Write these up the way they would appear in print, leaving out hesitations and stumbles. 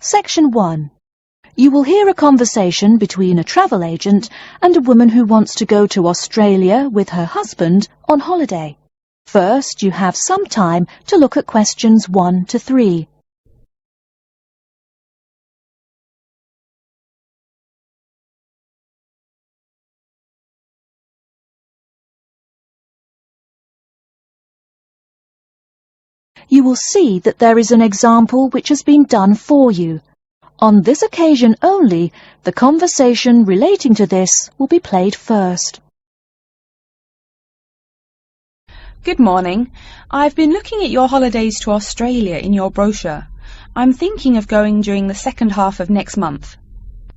Section 1. You will hear a conversation between a travel agent and a woman who wants to go to Australia with her husband on holiday. First, you have some time to look at questions 1 to 3. You will see that there is an example which has been done for you. On this occasion only, the conversation relating to this will be played first. Good morning. I've been looking at your holidays to Australia in your brochure. I'm thinking of going during the second half of next month.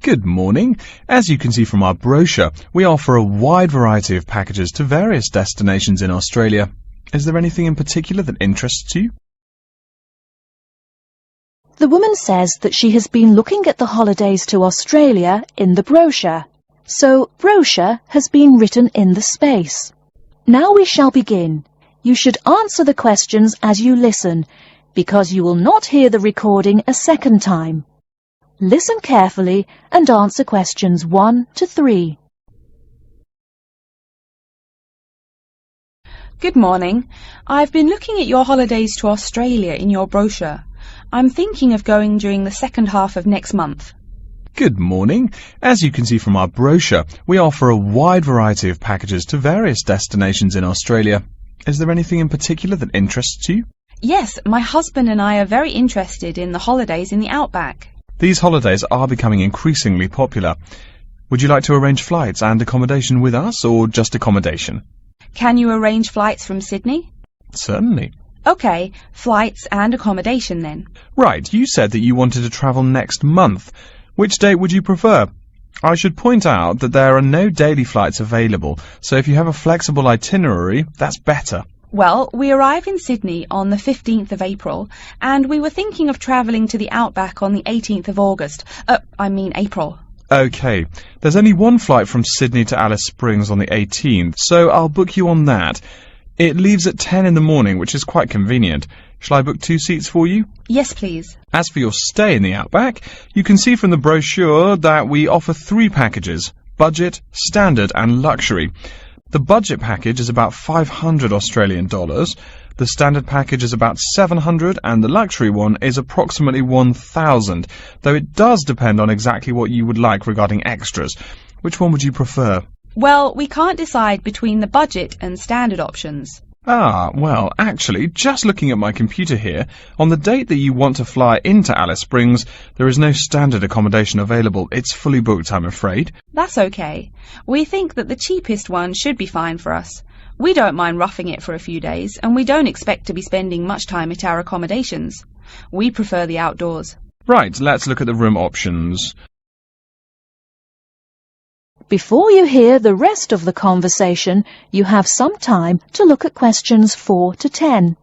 Good morning. As you can see from our brochure, we offer a wide variety of packages to various destinations in Australia. Is there anything in particular that interests you? The woman says that she has been looking at the holidays to Australia in the brochure. So, brochure has been written in the space. Now we shall begin. You should answer the questions as you listen, because you will not hear the recording a second time. Listen carefully and answer questions 1 to 3. Good morning. I've been looking at your holidays to Australia in your brochure. I'm thinking of going during the second half of next month. Good morning. As you can see from our brochure, we offer a wide variety of packages to various destinations in Australia. Is there anything in particular that interests you? Yes, my husband and I are very interested in the holidays in the outback. These holidays are becoming increasingly popular. Would you like to arrange flights and accommodation with us, or just accommodation? Can you arrange flights from Sydney? Certainly. OK, flights and accommodation then. Right, you said that you wanted to travel next month. Which date would you prefer? I should point out that there are no daily flights available, so if you have a flexible itinerary, that's better. Well, we arrive in Sydney on the 15th of April, and we were thinking of travelling to the outback on the 18th of April. OK, there's only one flight from Sydney to Alice Springs on the 18th, so I'll book you on that. It leaves at 10 in the morning, which is quite convenient. Shall I book 2 seats for you? Yes, please. As for your stay in the outback, you can see from the brochure that we offer 3 packages: budget, standard and luxury. The budget package is about $500 Australian dollars, the standard package is about $700, and the luxury one is approximately $1,000, though it does depend on exactly what you would like regarding extras. Which one would you prefer? Well, we can't decide between the budget and standard options. Well, actually, just looking at my computer here, on the date that you want to fly into Alice Springs, there is no standard accommodation available. It's fully booked, I'm afraid. That's okay. We think that the cheapest one should be fine for us. We don't mind roughing it for a few days, and we don't expect to be spending much time at our accommodations. We prefer the outdoors. Right, let's look at the room options. Before you hear the rest of the conversation, you have some time to look at questions 4 to 10.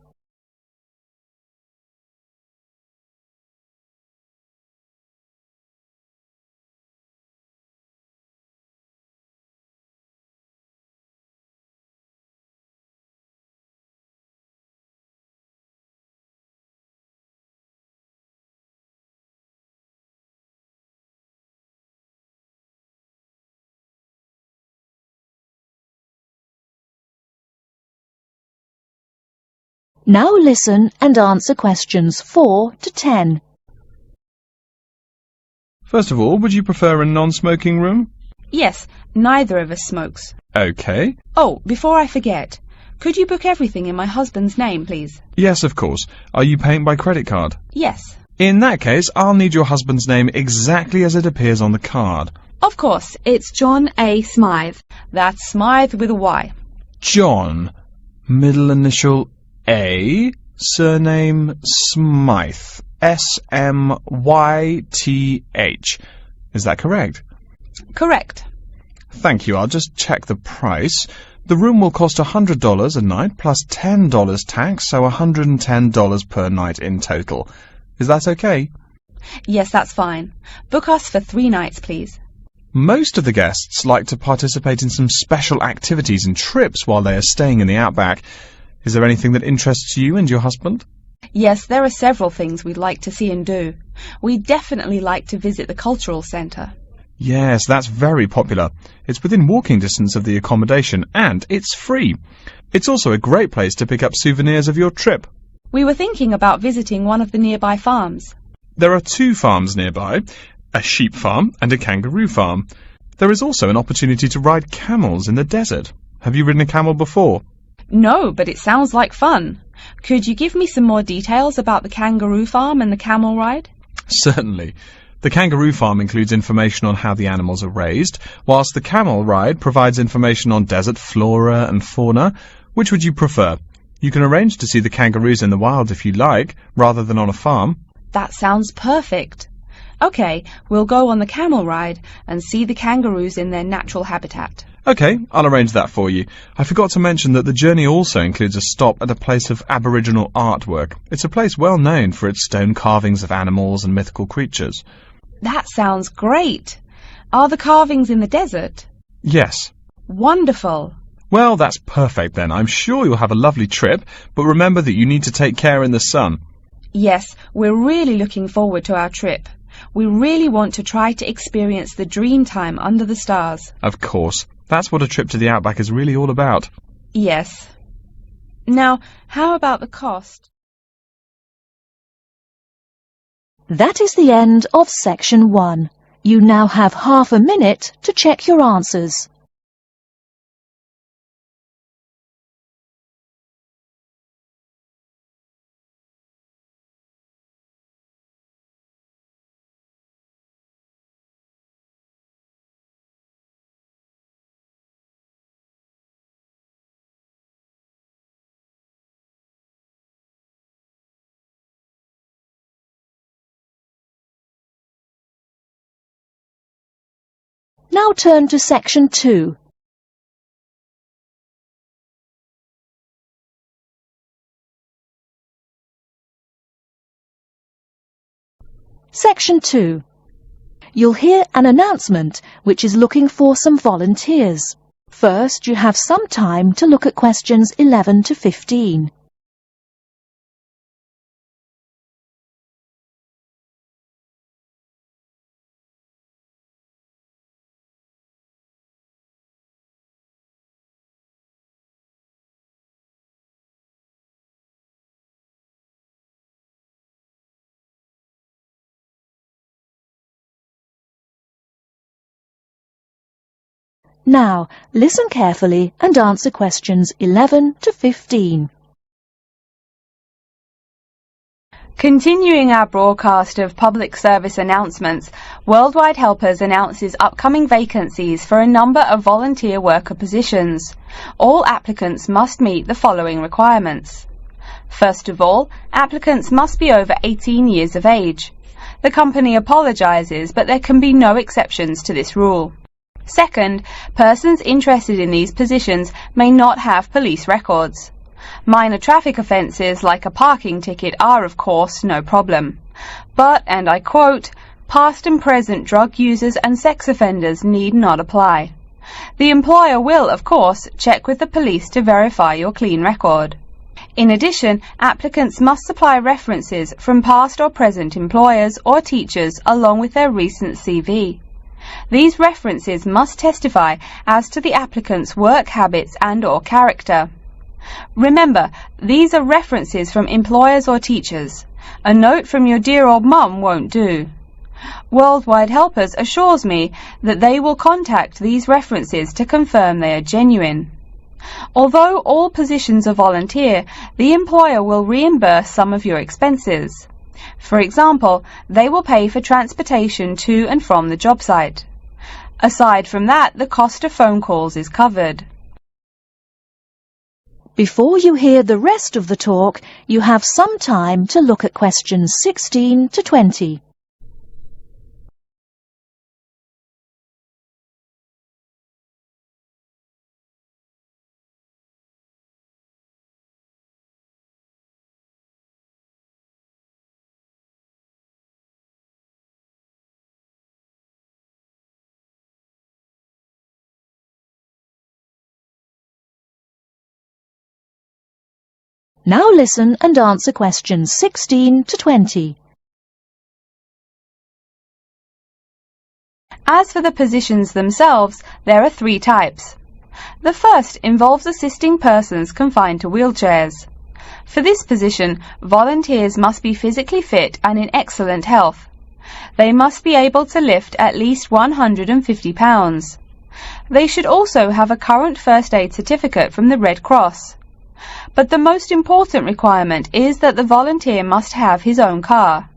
Now listen and answer questions 4 to 10. First of all, would you prefer a non-smoking room? Yes, neither of us smokes. OK. Oh, before I forget, could you book everything in my husband's name, please? Yes, of course. Are you paying by credit card? Yes. In that case, I'll need your husband's name exactly as it appears on the card. Of course, it's John A. Smythe. That's Smythe with a Y. John, middle initial A, surname Smythe, S-M-Y-T-H. Is that correct? Correct. Thank you. I'll just check the price. The room will cost $100 a night plus $10 tax, so $110 per night in total. Is that okay? Yes, that's fine. Book us for 3 nights, please. Most of the guests like to participate in some special activities and trips while they are staying in the outback. Is there anything that interests you and your husband? Yes, there are several things we'd like to see and do. We'd definitely like to visit the cultural centre. Yes, that's very popular. It's within walking distance of the accommodation and it's free. It's also a great place to pick up souvenirs of your trip. We were thinking about visiting one of the nearby farms. There are 2 farms nearby, a sheep farm and a kangaroo farm. There is also an opportunity to ride camels in the desert. Have you ridden a camel before? No, but it sounds like fun. Could you give me some more details about the kangaroo farm and the camel ride? Certainly. The kangaroo farm includes information on how the animals are raised, whilst the camel ride provides information on desert flora and fauna. Which would you prefer? You can arrange to see the kangaroos in the wild if you like, rather than on a farm. That sounds perfect. OK, we'll go on the camel ride and see the kangaroos in their natural habitat. OK, I'll arrange that for you. I forgot to mention that the journey also includes a stop at a place of Aboriginal artwork. It's a place well known for its stone carvings of animals and mythical creatures. That sounds great. Are the carvings in the desert? Yes. Wonderful. Well, that's perfect then. I'm sure you'll have a lovely trip, but remember that you need to take care in the sun. Yes, we're really looking forward to our trip. We really want to try to experience the dream time under the stars. Of course. That's what a trip to the outback is really all about. Yes. Now, how about the cost? That is the end of section 1. You now have half a minute to check your answers. Now turn to section 2. Section 2. You'll hear an announcement which is looking for some volunteers. First, you have some time to look at questions 11 to 15. Now, listen carefully and answer questions 11 to 15. Continuing our broadcast of public service announcements, Worldwide Helpers announces upcoming vacancies for a number of volunteer worker positions. All applicants must meet the following requirements. First of all, applicants must be over 18 years of age. The company apologises, but there can be no exceptions to this rule. Second, persons interested in these positions may not have police records. Minor traffic offences like a parking ticket are, of course, no problem. But, and I quote, past and present drug users and sex offenders need not apply. The employer will, of course, check with the police to verify your clean record. In addition, applicants must supply references from past or present employers or teachers along with their recent CV. These references must testify as to the applicant's work habits and/or character. Remember, these are references from employers or teachers. A note from your dear old mum won't do. Worldwide Helpers assures me that they will contact these references to confirm they are genuine. Although all positions are volunteer, the employer will reimburse some of your expenses. For example, they will pay for transportation to and from the job site. Aside from that, the cost of phone calls is covered. Before you hear the rest of the talk, you have some time to look at questions 16 to 20. Now listen and answer questions 16 to 20. As for the positions themselves, there are 3 types. The first involves assisting persons confined to wheelchairs. For this position, volunteers must be physically fit and in excellent health. They must be able to lift at least 150 pounds. They should also have a current first aid certificate from the Red Cross. But the most important requirement is that the volunteer must have his own car.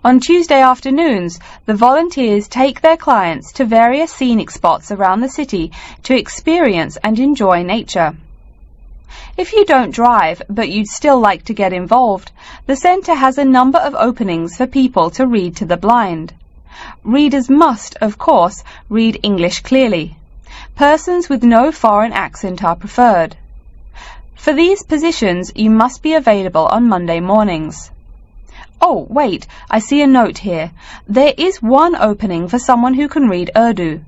On Tuesday afternoons, the volunteers take their clients to various scenic spots around the city to experience and enjoy nature. If you don't drive, but you'd still like to get involved, the centre has a number of openings for people to read to the blind. Readers must, of course, read English clearly. Persons with no foreign accent are preferred. For these positions, you must be available on Monday mornings. Oh, wait, I see a note here. There is one opening for someone who can read Urdu.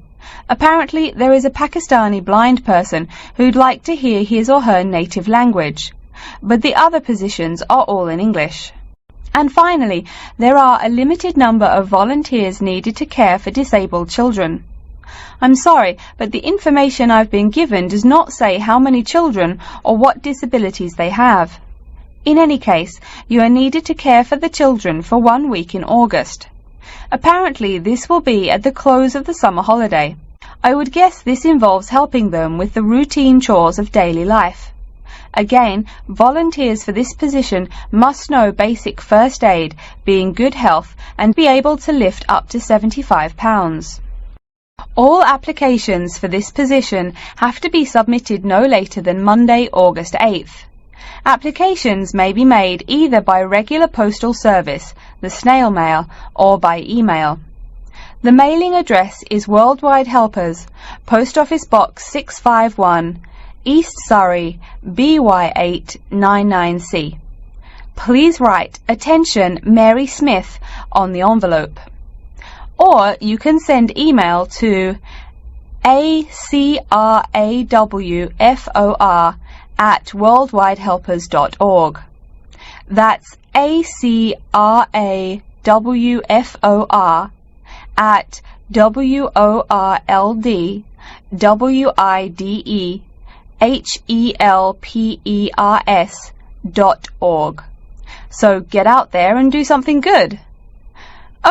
Apparently, there is a Pakistani blind person who'd like to hear his or her native language, but the other positions are all in English. And finally, there are a limited number of volunteers needed to care for disabled children. I'm sorry, but the information I've been given does not say how many children or what disabilities they have. In any case, you are needed to care for the children for 1 week in August. Apparently, this will be at the close of the summer holiday. I would guess this involves helping them with the routine chores of daily life. Again, volunteers for this position must know basic first aid, be in good health, and be able to lift up to 75 pounds. All applications for this position have to be submitted no later than Monday, August 8th. Applications may be made either by regular postal service, the snail mail, or by email. The mailing address is Worldwide Helpers, Post Office Box 651, East Surrey, BY8 99C. Please write "Attention Mary Smith" on the envelope. Or you can send email to acrawfor@worldwidehelpers.org. That's acrawfor@worldwidehelpers.org. So get out there and do something good.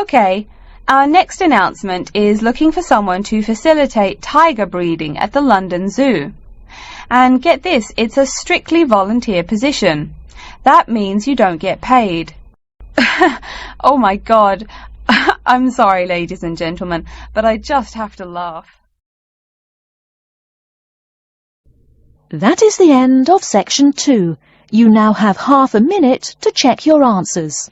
Okay. Our next announcement is looking for someone to facilitate tiger breeding at the London Zoo. And get this, it's a strictly volunteer position. That means you don't get paid. Oh my God. I'm sorry, ladies and gentlemen, but I just have to laugh. That is the end of section 2. You now have half a minute to check your answers.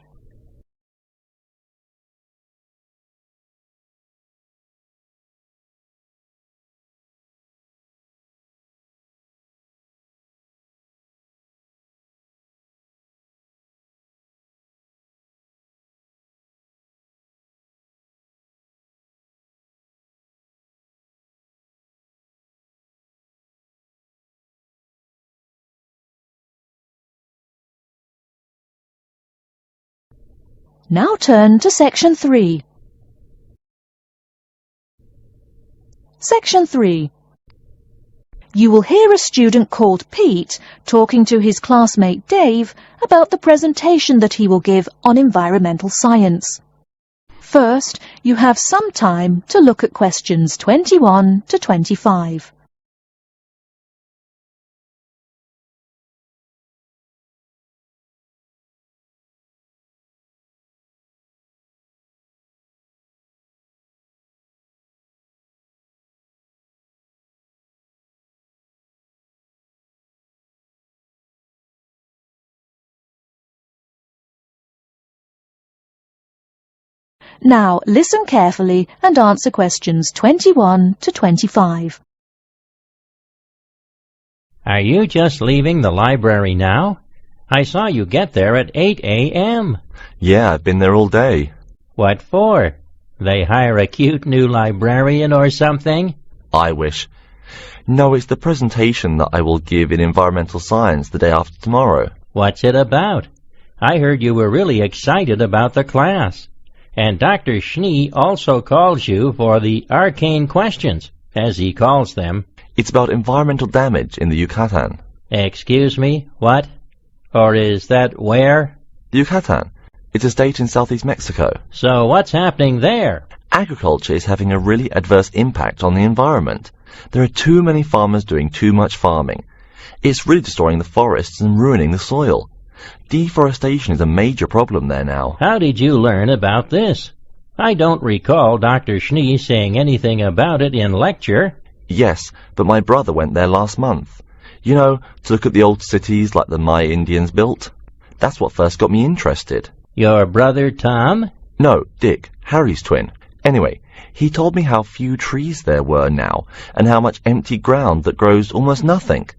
Now turn to section 3. Section 3. You will hear a student called Pete talking to his classmate Dave about the presentation that he will give on environmental science. First, you have some time to look at questions 21 to 25. Now listen carefully and answer questions 21 to 25. Are you just leaving the library now? I saw you get there at 8 a.m. Yeah, I've been there all day. What for? They hire a cute new librarian or something? I wish. No, it's the presentation that I will give in environmental science the day after tomorrow. What's it about? I heard you were really excited about the class. And Dr. Schnee also calls you for the arcane questions, as he calls them. It's about environmental damage in the Yucatan. Excuse me, what? Or is that where? The Yucatan. It's a state in southeast Mexico. So what's happening there? Agriculture is having a really adverse impact on the environment. There are too many farmers doing too much farming. It's really destroying the forests and ruining the soil. Deforestation is a major problem there now. How did you learn about this? I don't recall Dr. Schnee saying anything about it in lecture. Yes, but my brother went there last month. You know, to look at the old cities like the Maya Indians built. That's what first got me interested. Your brother Tom? No, Dick, Harry's twin. Anyway, he told me how few trees there were now, and how much empty ground that grows almost nothing.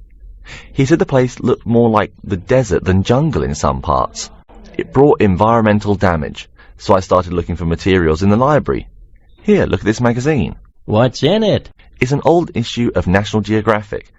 He said the place looked more like the desert than jungle in some parts. It brought environmental damage, so I started looking for materials in the library. Here, look at this magazine. What's in it? It's an old issue of National Geographic.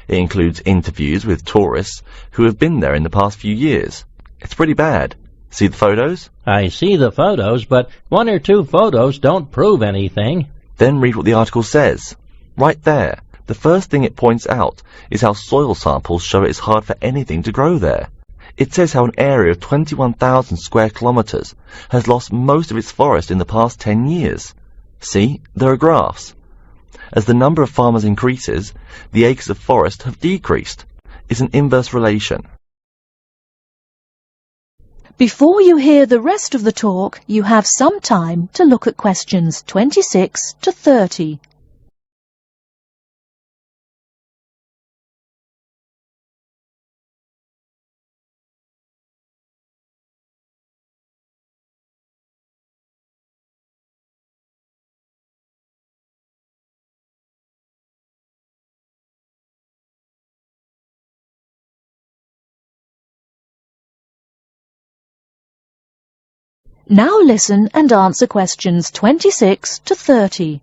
It includes interviews with tourists who have been there in the past few years. It's pretty bad. See the photos? I see the photos, but one or two photos don't prove anything. Then read what the article says. Right there. The first thing it points out is how soil samples show it's hard for anything to grow there. It says how an area of 21,000 square kilometers has lost most of its forest in the past 10 years. See, there are graphs. As the number of farmers increases, the acres of forest have decreased. It's an inverse relation. Before you hear the rest of the talk, you have some time to look at questions 26 to 30. Now listen and answer questions 26 to 30.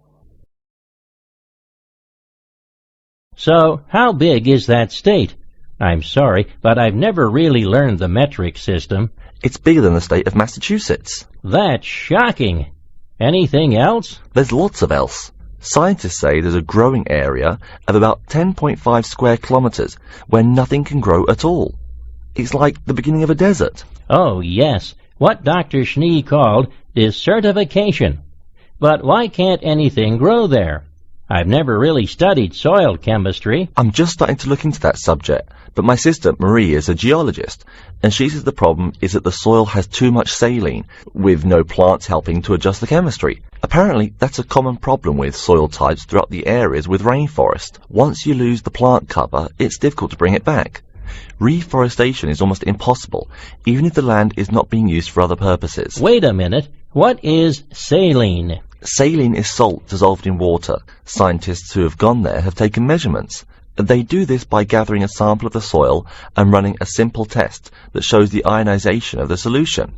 So, how big is that state? I'm sorry, but I've never really learned the metric system. It's bigger than the state of Massachusetts. That's shocking. Anything else? There's lots of else. Scientists say there's a growing area of about 10.5 square kilometers where nothing can grow at all. It's like the beginning of a desert. Oh, yes. What Dr. Schnee called desertification. But why can't anything grow there? I've never really studied soil chemistry. I'm just starting to look into that subject, but my sister Marie is a geologist, and she says the problem is that the soil has too much saline, with no plants helping to adjust the chemistry. Apparently, that's a common problem with soil types throughout the areas with rainforest. Once you lose the plant cover, it's difficult to bring it back. Reforestation is almost impossible, even if the land is not being used for other purposes. Wait a minute. What is saline? Saline is salt dissolved in water. Scientists who have gone there have taken measurements. They do this by gathering a sample of the soil and running a simple test that shows the ionization of the solution.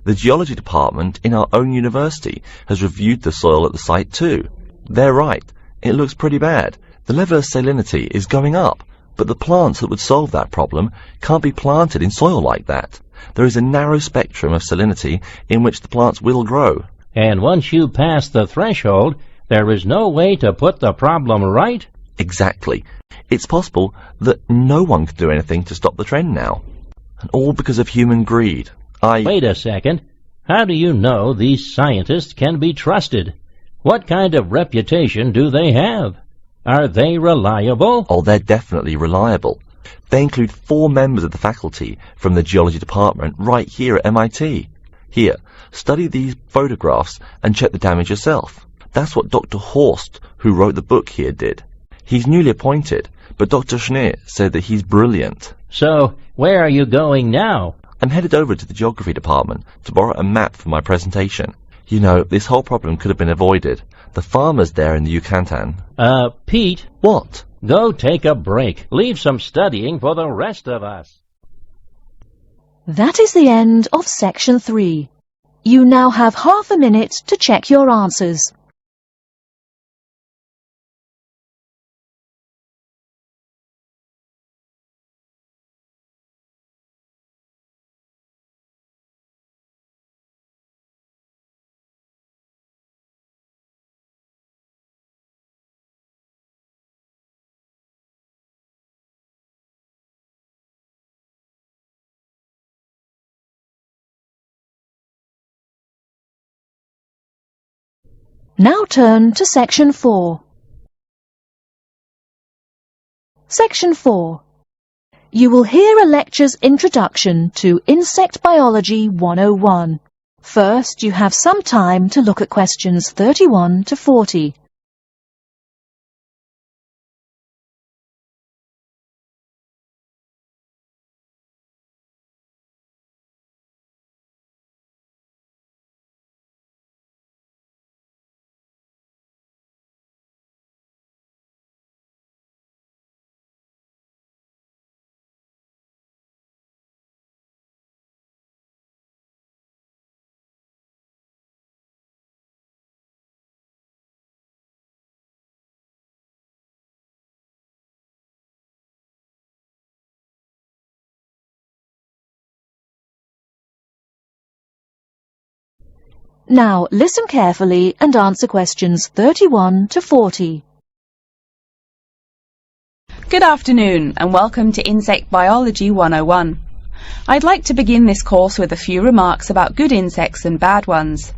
The geology department in our own university has reviewed the soil at the site too. They're right. It looks pretty bad. The level of salinity is going up. But the plants that would solve that problem can't be planted in soil like that. There is a narrow spectrum of salinity in which the plants will grow. And once you pass the threshold, there is no way to put the problem right? Exactly. It's possible that no one can do anything to stop the trend now. And all because of human greed. Wait a second. How do you know these scientists can be trusted? What kind of reputation do they have? Are they reliable? Oh, they're definitely reliable. They include 4 members of the faculty from the geology department right here at MIT. Here, study these photographs and check the damage yourself. That's what Dr. Horst, who wrote the book here, did. He's newly appointed, but Dr. Schnee said that he's brilliant. So, where are you going now? I'm headed over to the geography department to borrow a map for my presentation. You know, this whole problem could have been avoided. The farmers there in the Yucatan... Pete? What? Go take a break. Leave some studying for the rest of us. That is the end of section 3. You now have half a minute to check your answers. Now turn to Section 4. Section 4. You will hear a lecture's introduction to Insect Biology 101. First, you have some time to look at questions 31 to 40. Now listen carefully and answer questions 31 to 40. Good afternoon and welcome to Insect Biology 101. I'd like to begin this course with a few remarks about good insects and bad ones.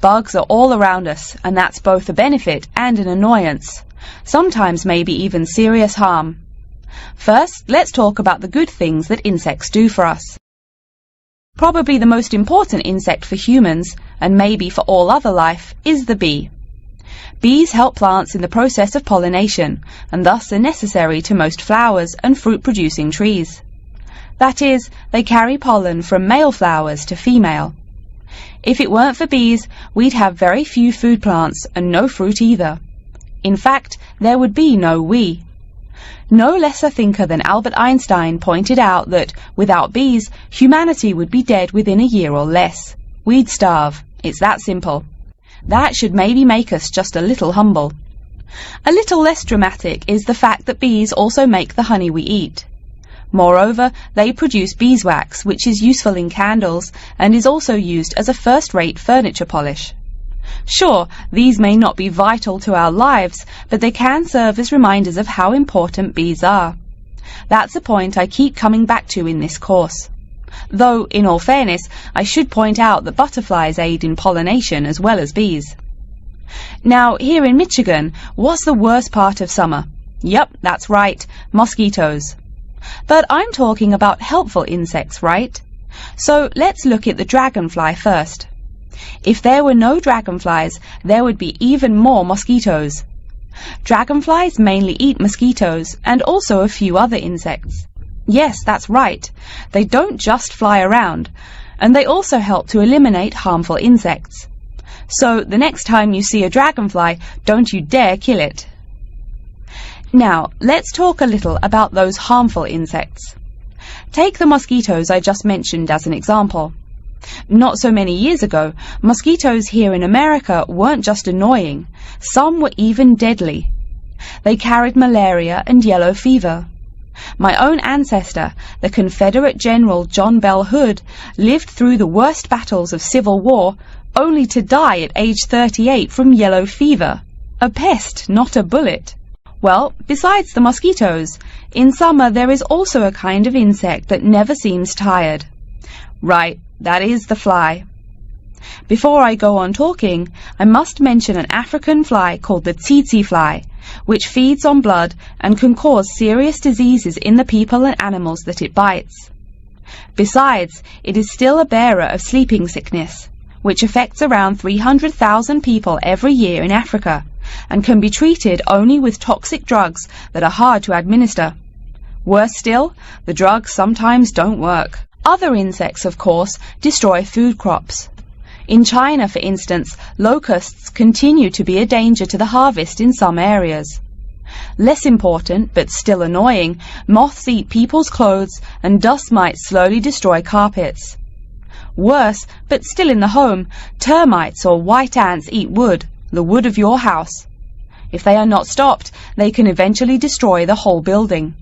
Bugs are all around us, and that's both a benefit and an annoyance, sometimes maybe even serious harm. First, let's talk about the good things that insects do for us. Probably the most important insect for humans, and maybe for all other life, is the bee. Bees help plants in the process of pollination, and thus are necessary to most flowers and fruit-producing trees. That is, they carry pollen from male flowers to female. If it weren't for bees, we'd have very few food plants and no fruit either. In fact, there would be no we. No less a thinker than Albert Einstein pointed out that, without bees, humanity would be dead within a year or less. We'd starve. It's that simple. That should maybe make us just a little humble. A little less dramatic is the fact that bees also make the honey we eat. Moreover, they produce beeswax, which is useful in candles and is also used as a first-rate furniture polish. Sure, these may not be vital to our lives, but they can serve as reminders of how important bees are. That's a point I keep coming back to in this course. Though, in all fairness, I should point out that butterflies aid in pollination as well as bees. Now, here in Michigan, what's the worst part of summer? Yep, that's right, mosquitoes. But I'm talking about helpful insects, right? So let's look at the dragonfly first. If there were no dragonflies, there would be even more mosquitoes. Dragonflies mainly eat mosquitoes and also a few other insects. Yes, that's right. They don't just fly around, and they also help to eliminate harmful insects. So the next time you see a dragonfly, don't you dare kill it. Now, let's talk a little about those harmful insects. Take the mosquitoes I just mentioned as an example. Not so many years ago, mosquitoes here in America weren't just annoying, some were even deadly. They carried malaria and yellow fever. My own ancestor, the Confederate General John Bell Hood, lived through the worst battles of Civil War, only to die at age 38 from yellow fever. A pest, not a bullet. Well, besides the mosquitoes, in summer there is also a kind of insect that never seems tired. Right, that is the fly. Before I go on talking, I must mention an African fly called the tsetse fly, which feeds on blood and can cause serious diseases in the people and animals that it bites. Besides, it is still a bearer of sleeping sickness, which affects around 300,000 people every year in Africa, and can be treated only with toxic drugs that are hard to administer. Worse still, the drugs sometimes don't work. Other insects, of course, destroy food crops. In China, for instance, locusts continue to be a danger to the harvest in some areas. Less important, but still annoying, moths eat people's clothes and dust mites slowly destroy carpets. Worse, but still in the home, termites or white ants eat wood, the wood of your house. If they are not stopped, they can eventually destroy the whole building.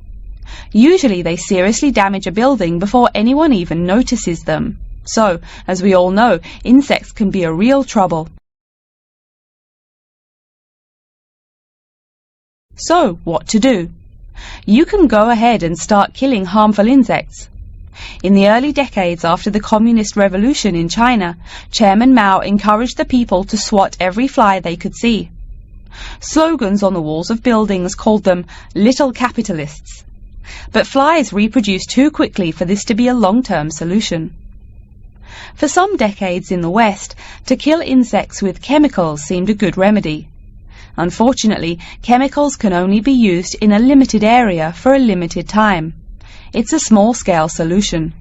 Usually they seriously damage a building before anyone even notices them. So, as we all know, insects can be a real trouble. So, what to do? You can go ahead and start killing harmful insects. In the early decades after the Communist Revolution in China, Chairman Mao encouraged the people to swat every fly they could see. Slogans on the walls of buildings called them little capitalists. But flies reproduce too quickly for this to be a long-term solution. For some decades in the West, to kill insects with chemicals seemed a good remedy. Unfortunately, chemicals can only be used in a limited area for a limited time. It's a small-scale solution.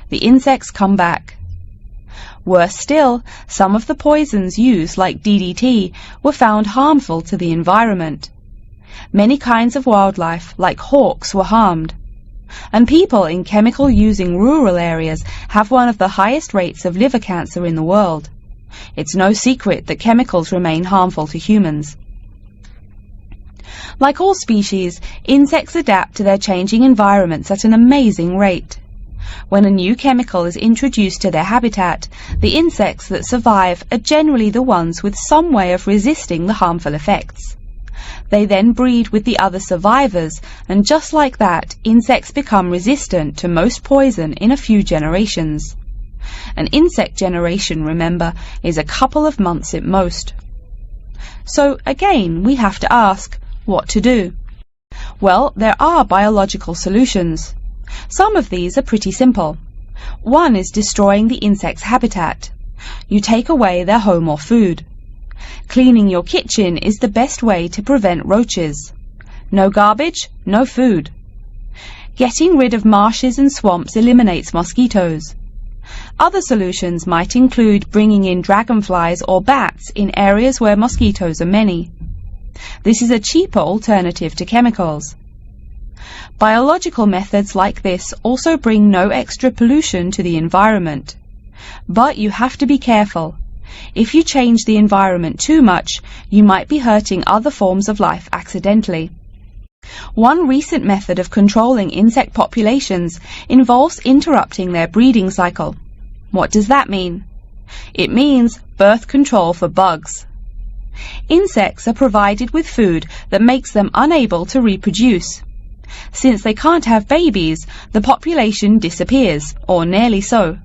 The insects come back. Worse still, some of the poisons used, like DDT, were found harmful to the environment. Many kinds of wildlife, like hawks, were harmed. And people in chemical-using rural areas have one of the highest rates of liver cancer in the world. It's no secret that chemicals remain harmful to humans. Like all species, insects adapt to their changing environments at an amazing rate. When a new chemical is introduced to their habitat, the insects that survive are generally the ones with some way of resisting the harmful effects. They then breed with the other survivors, and just like that, insects become resistant to most poison in a few generations. An insect generation, remember, is a couple of months at most. So again, we have to ask, what to do? Well, there are biological solutions. Some of these are pretty simple. One is destroying the insect's habitat. You take away their home or food. Cleaning your kitchen is the best way to prevent roaches. No garbage, no food. Getting rid of marshes and swamps eliminates mosquitoes. Other solutions might include bringing in dragonflies or bats in areas where mosquitoes are many. This is a cheaper alternative to chemicals. Biological methods like this also bring no extra pollution to the environment. But you have to be careful. If you change the environment too much, you might be hurting other forms of life accidentally. One recent method of controlling insect populations involves interrupting their breeding cycle. What does that mean? It means birth control for bugs. Insects are provided with food that makes them unable to reproduce. Since they can't have babies, the population disappears, or nearly so.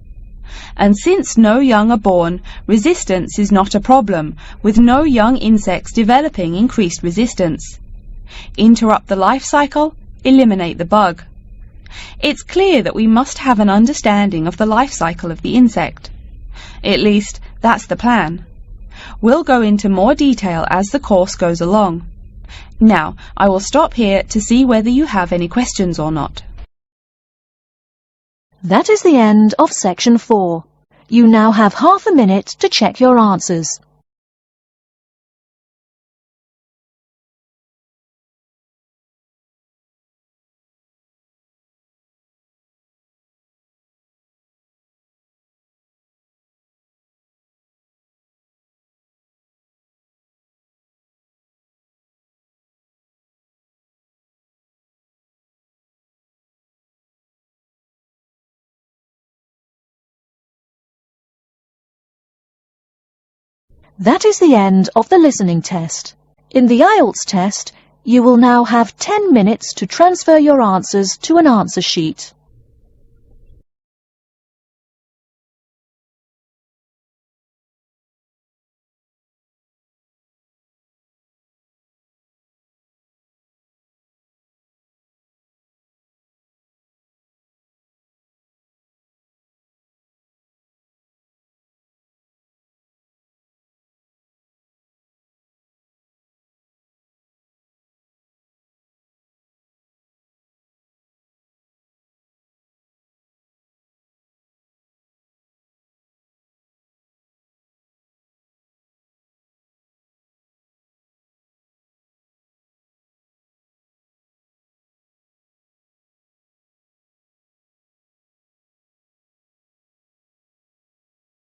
And since no young are born, resistance is not a problem, with no young insects developing increased resistance. Interrupt the life cycle, eliminate the bug. It's clear that we must have an understanding of the life cycle of the insect. At least, that's the plan. We'll go into more detail as the course goes along. Now, I will stop here to see whether you have any questions or not. That is the end of section 4. You now have half a minute to check your answers. That is the end of the listening test. In the Ielts test, you will now have 10 minutes to transfer your answers to an answer sheet.